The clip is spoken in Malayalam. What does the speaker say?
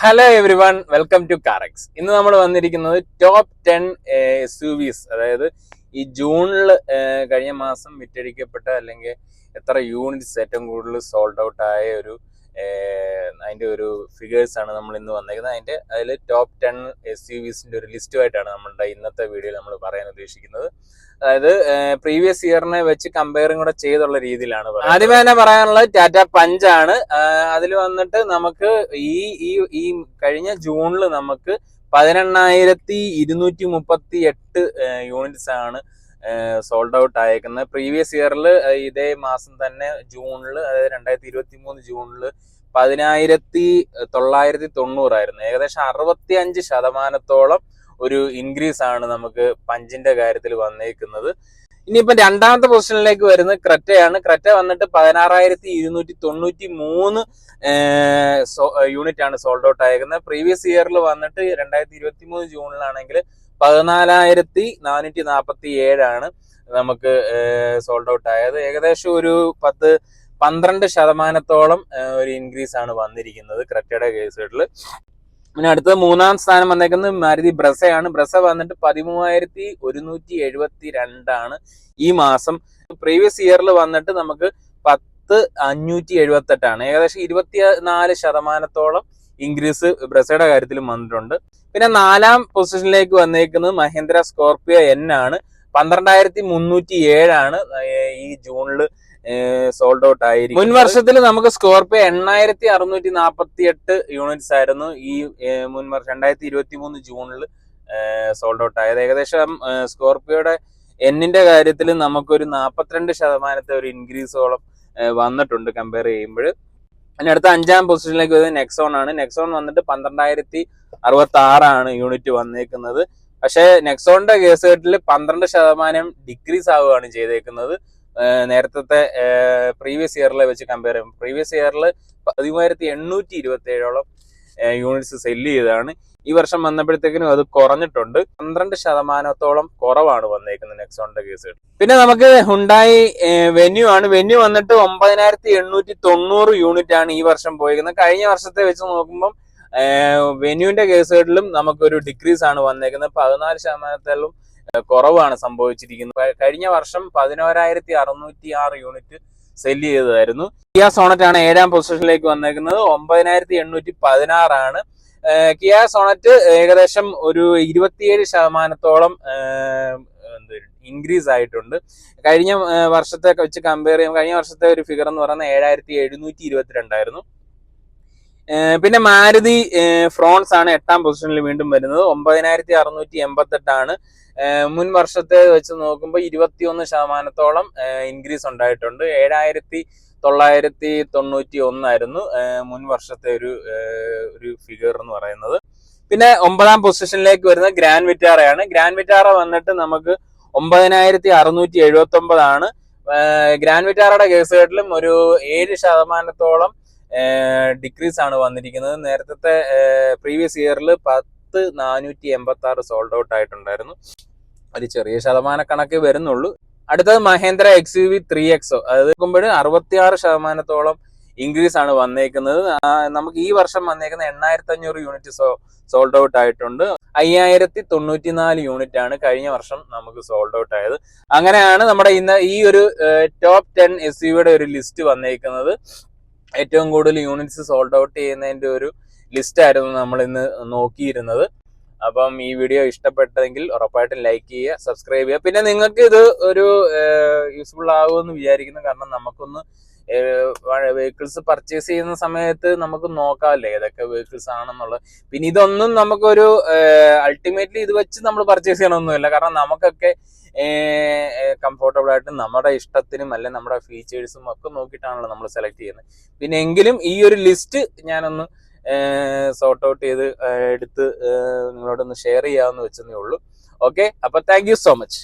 Hello everyone, welcome to കാറക്സ്. ഇന്ന് നമ്മൾ വന്നിരിക്കുന്നത് ടോപ്പ് 10 SUVs, അതായത് ഈ ജൂണിൽ കഴിഞ്ഞ മാസം വിറ്റഴിക്കപ്പെട്ട അല്ലെങ്കിൽ എത്ര യൂണിറ്റ്സ് ഏറ്റവും കൂടുതൽ സോൾഡ് ഔട്ട് ആയ അതിന്റെ ഒരു ഫിഗേഴ്സ് ആണ് നമ്മൾ ഇന്ന് വന്നിരിക്കുന്നത്. അതിൽ ടോപ്പ് 10 SUVസിന്റെ ഒരു ലിസ്റ്റുമായിട്ടാണ് നമ്മളുടെ ഇന്നത്തെ വീഡിയോയിൽ നമ്മൾ പറയാൻ ഉദ്ദേശിക്കുന്നത്. അതായത് പ്രീവിയസ് ഇയറിനെ വെച്ച് കമ്പയറും കൂടെ ചെയ്തുള്ള രീതിയിലാണ്. ആദ്യമേ തന്നെ പറയാനുള്ളത് ടാറ്റ പഞ്ച് ആണ്. അതിൽ വന്നിട്ട് നമുക്ക് ഈ കഴിഞ്ഞ ജൂണിൽ നമുക്ക് 18,238 യൂണിറ്റ്സ് ആണ് സോൾഡ് ഔട്ട് ആയേക്കുന്നത്. പ്രീവിയസ് ഇയറിൽ ഇതേ മാസം തന്നെ ജൂണിൽ, അതായത് 2023 ജൂണിൽ 10,990 ആയിരുന്നു. ഏകദേശം 65% ഒരു ഇൻക്രീസ് ആണ് നമുക്ക് പഞ്ചിന്റെ കാര്യത്തിൽ വന്നേക്കുന്നത്. ഇനിയിപ്പം രണ്ടാമത്തെ പൊസിഷനിലേക്ക് വരുന്നത് ക്രെറ്റയാണ്. ക്രെറ്റ വന്നിട്ട് 16,293 യൂണിറ്റ് ആണ് സോൾഡ് ഔട്ട് ആയേക്കുന്നത്. പ്രീവിയസ് ഇയറിൽ വന്നിട്ട് 2023 ജൂണിലാണെങ്കിൽ 14,447 ആണ് നമുക്ക് സോൾഡ് ഔട്ട് ആയത്. ഏകദേശം ഒരു 12% ഒരു ഇൻക്രീസ് ആണ് വന്നിരിക്കുന്നത് ക്രെറ്റയുടെ കേസുകളിൽ. പിന്നെ അടുത്തത് മൂന്നാം സ്ഥാനം വന്നേക്കുന്നത് മാരുതി ബ്രസയാണ്. ബ്രസ വന്നിട്ട് 13,172 ആണ് ഈ മാസം. പ്രീവിയസ് ഇയറിൽ വന്നിട്ട് നമുക്ക് 10,578 ആണ്. ഏകദേശം 24% ഇൻക്രീസ് ബ്രസയുടെ കാര്യത്തിലും വന്നിട്ടുണ്ട്. പിന്നെ നാലാം പൊസിഷനിലേക്ക് വന്നേക്കുന്നത് മഹീന്ദ്ര സ്കോർപിയോ N ആണ്. 12,307 ആണ് ഈ ജൂണിൽ സോൾഡ് ഔട്ട് ആയിരിക്കും. മുൻ വർഷത്തിൽ നമുക്ക് സ്കോർപിയോ 8,648 യൂണിറ്റ്സ് ആയിരുന്നു ഈ മുൻ വർഷം 2023 ജൂണിൽ സോൾഡ് ഔട്ട് ആയത്. ഏകദേശം സ്കോർപിയോയുടെ എന്നിന്റെ കാര്യത്തിൽ നമുക്കൊരു 42% ഒരു ഇൻക്രീസോളം വന്നിട്ടുണ്ട് കമ്പയർ ചെയ്യുമ്പോൾ. അതിന് അടുത്ത അഞ്ചാം പൊസിഷനിലേക്ക് വരുന്നത് നെക്സോൺ ആണ്. നെക്സോൺ വന്നിട്ട് 12,066 ആണ് യൂണിറ്റ് വന്നേക്കുന്നത്. പക്ഷേ നെക്സോണിന്റെ കേസുകെട്ടിൽ 12% ഡിക്രീസ് ആവുകയാണ് ചെയ്തേക്കുന്നത്. നേരത്തെ പ്രീവിയസ് ഇയറിലെ വെച്ച് കമ്പയർ ചെയ്യുമ്പോൾ പ്രീവിയസ് ഇയറിൽ 13,827 യൂണിറ്റ്സ് സെല്ല് ചെയ്തതാണ്. ഈ വർഷം വന്നപ്പോഴത്തേക്കിനും അത് കുറഞ്ഞിട്ടുണ്ട്. 12% കുറവാണ് വന്നേക്കുന്നത് നെക്സോണിന്റെ കേസുകൾ. പിന്നെ നമുക്ക് ഹുണ്ടായി വെന്യൂ ആണ്. വെന്യൂ വന്നിട്ട് 9,890 യൂണിറ്റ് ആണ് ഈ വർഷം പോയിരിക്കുന്നത്. കഴിഞ്ഞ വർഷത്തെ വെച്ച് നോക്കുമ്പോൾ വെന്യൂവിന്റെ കേസുകളിലും നമുക്കൊരു ഡിക്രീസ് ആണ് വന്നേക്കുന്നത്. 14% കുറവാണ് സംഭവിച്ചിരിക്കുന്നത്. കഴിഞ്ഞ വർഷം 11,606 യൂണിറ്റ് സെല്ല് ചെയ്തതായിരുന്നു. കിയ സോണറ്റ് ആണ് ഏഴാം പൊസിഷനിലേക്ക് വന്നേക്കുന്നത്. 9,816 ആണ്. കിയ സോണറ്റ് ഏകദേശം ഒരു 27% ഇൻക്രീസ് ആയിട്ടുണ്ട്. കഴിഞ്ഞ വർഷത്തെ വെച്ച് കമ്പയർ ചെയ്യുമ്പോൾ കഴിഞ്ഞ വർഷത്തെ ഒരു ഫിഗർ എന്ന് പറയുന്നത് 7,722 ആയിരുന്നു. പിന്നെ മാരുതി ഫ്രോൺസ് ആണ് എട്ടാം പൊസിഷനിൽ വീണ്ടും വരുന്നത്. 9,688 ആണ്. മുൻ വർഷത്തെ വെച്ച് നോക്കുമ്പോൾ 21% ഇൻക്രീസ് ഉണ്ടായിട്ടുണ്ട്. 7,991 ആയിരുന്നു മുൻ വർഷത്തെ ഒരു ഫിഗർ എന്ന് പറയുന്നത്. പിന്നെ 9ാം പൊസിഷനിലേക്ക് വരുന്നത് ഗ്രാൻഡ് വിറ്റാറയാണ്. ഗ്രാൻഡ് വിറ്റാറ വന്നിട്ട് നമുക്ക് 9,679 ആണ്. ഗ്രാൻഡ് വിറ്റാറയുടെ കേസുകളിലും ഒരു 7% ഡിക്രീസ് ആണ് വന്നിരിക്കുന്നത്. നേരത്തെ പ്രീവിയസ് ഇയറിൽ 10,486 സോൾഡ് ഔട്ട് ആയിട്ടുണ്ടായിരുന്നു. ഒരു ചെറിയ ശതമാനക്കണക്ക് വരുന്നുള്ളൂ. അടുത്തത് മഹേന്ദ്ര XUV 3XO. അത് നോക്കുമ്പോൾ 66% ഇൻക്രീസ് ആണ് വന്നേക്കുന്നത്. നമുക്ക് ഈ വർഷം വന്നേക്കുന്ന 8,500 യൂണിറ്റ് സോൾഡ് ഔട്ട് ആയിട്ടുണ്ട്. 5,094 യൂണിറ്റ് ആണ് കഴിഞ്ഞ വർഷം നമുക്ക് സോൾഡ് ഔട്ട് ആയത്. അങ്ങനെയാണ് നമ്മുടെ ഇന്ന് ഈ ഒരു ടോപ്പ് 10 SUVയുടെ ഒരു ലിസ്റ്റ് വന്നേക്കുന്നത്. ഏറ്റവും കൂടുതൽ യൂണിറ്റ്സ് സോൾഡ് ഔട്ട് ചെയ്യുന്നതിന്റെ ഒരു ലിസ്റ്റ് ആയിരുന്നു നമ്മൾ ഇന്ന് നോക്കിയിരുന്നത്. അപ്പം ഈ വീഡിയോ ഇഷ്ടപ്പെട്ടെങ്കിൽ ഉറപ്പായിട്ടും ലൈക്ക് ചെയ്യുക, സബ്സ്ക്രൈബ് ചെയ്യുക. പിന്നെ നിങ്ങൾക്ക് ഇത് ഒരു യൂസ്ഫുൾ ആകുമെന്ന് വിചാരിക്കുന്നു. കാരണം നമുക്കൊന്ന് വെഹിക്കിൾസ് പർച്ചേസ് ചെയ്യുന്ന സമയത്ത് നമുക്ക് നോക്കാമല്ലേ ഏതൊക്കെ വെഹിക്കിൾസ് ആണെന്നുള്ളത്. പിന്നെ ഇതൊന്നും നമുക്കൊരു അൾട്ടിമേറ്റ്ലി ഇത് വെച്ച് നമ്മൾ പർച്ചേസ് ചെയ്യണമൊന്നുമില്ല. കാരണം നമുക്കൊക്കെ കംഫോർട്ടബിൾ ആയിട്ട് നമ്മുടെ ഇഷ്ടത്തിനും അല്ലെങ്കിൽ നമ്മുടെ ഫീച്ചേഴ്സും ഒക്കെ നോക്കിയിട്ടാണല്ലോ നമ്മൾ സെലക്ട് ചെയ്യുന്നത്. പിന്നെ എങ്കിലും ഈ ഒരു ലിസ്റ്റ് ഞാനൊന്ന് സോർട്ട് ഔട്ട് ചെയ്ത് എടുത്ത് നിങ്ങളോടൊന്ന് ഷെയർ ചെയ്യാമെന്ന് വെച്ചതേ ഉള്ളൂ. ഓക്കെ, അപ്പൊ താങ്ക് യു സോ മച്ച്.